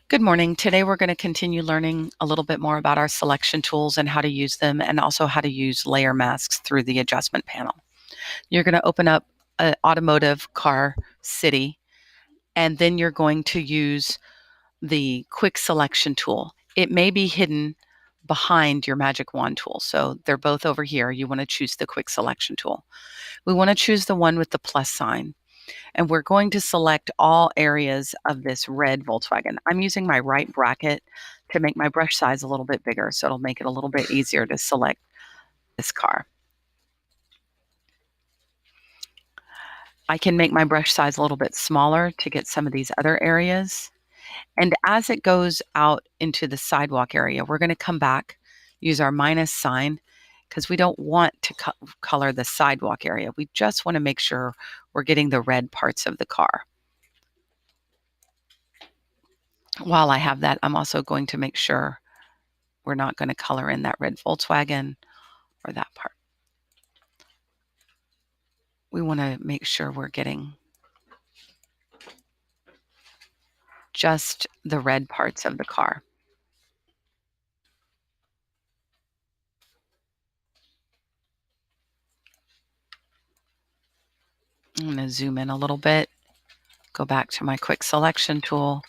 Good morning. Today we're going to continue learning a little bit more about our selection tools and how to use them, and also how to use layer masks through the adjustment panel. You're going to open up an automotive car city, and then you're going to use the quick selection tool. It may be hidden behind your magic wand tool. So they're both over here. You want to choose the quick selection tool. We want to choose the one with the plus sign. And we're going to select all areas of this red Volkswagen. I'm using my right bracket to make my brush size a little bit bigger, so it'll make it a little bit easier to select this car. I can make my brush size a little bit smaller to get some of these other areas. And as it goes out into the sidewalk area, we're going to come back, use our minus sign, because we don't want to color the sidewalk area. We just want to make sure we're getting the red parts of the car. While I have that, I'm also going to make sure we're not going to color in that red Volkswagen or that part. We want to make sure we're getting just the red parts of the car. I'm going to zoom in a little bit, go back to my quick selection tool,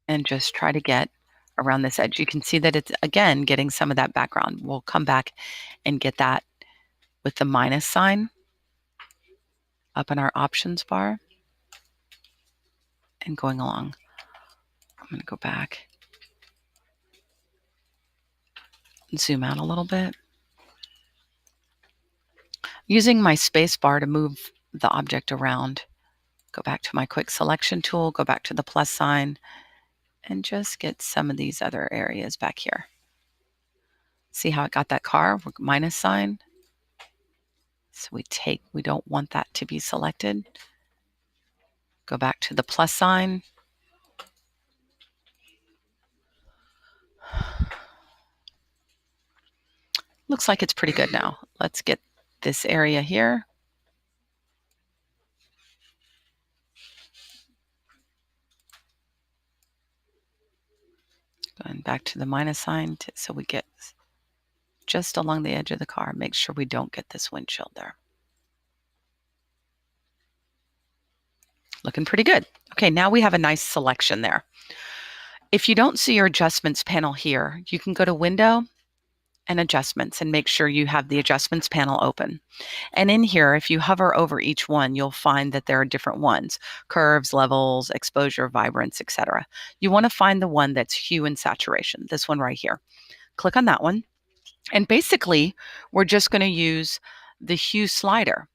and just try to get around this edge. You can see that it's, again, getting some of that background. We'll come back and get that with the minus sign up in our options bar and going along. I'm going to go back and zoom out a little bit. Using my space bar to move the object around, go back to my quick selection tool, go back to the plus sign, and just get some of these other areas back here. See how it got that car? Minus sign. So we don't want that to be selected. Go back to the plus sign. Looks like it's pretty good now. Let's get this area here. Going back to the minus sign so we get just along the edge of the car. Make sure we don't get this windshield there. Looking pretty good. Okay, now we have a nice selection there. If you don't see your adjustments panel here, you can go to Window and Adjustments and make sure you have the Adjustments panel open. And in here, if you hover over each one, you'll find that there are different ones: curves, levels, exposure, vibrance, etc. You want to find the one that's hue and saturation, this one right here. Click on that one. And basically, we're just going to use the hue slider.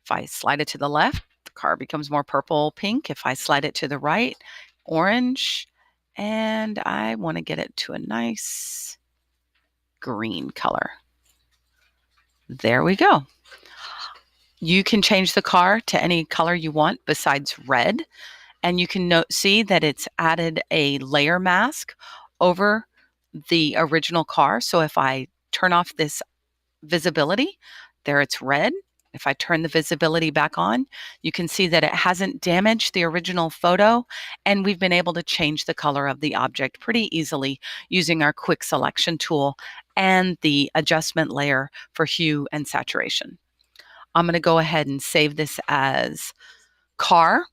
If I slide it to the left, the car becomes more purple, pink. If I slide it to the right, orange. And I want to get it to a nice green color. There we go. You can change the car to any color you want besides red. And you can see that it's added a layer mask over the original car. So if I turn off this visibility, there it's red. If I turn the visibility back on, you can see that it hasn't damaged the original photo, and we've been able to change the color of the object pretty easily using our quick selection tool and the adjustment layer for hue and saturation. I'm going to go ahead and save this as car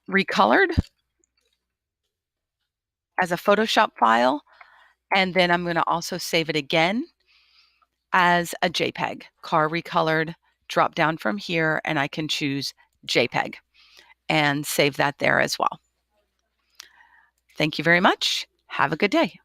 recolored as a Photoshop file, and then I'm going to also save it again as a JPEG, car recolored. Drop down from here and I can choose JPEG and save that there as well. Thank you very much. Have a good day.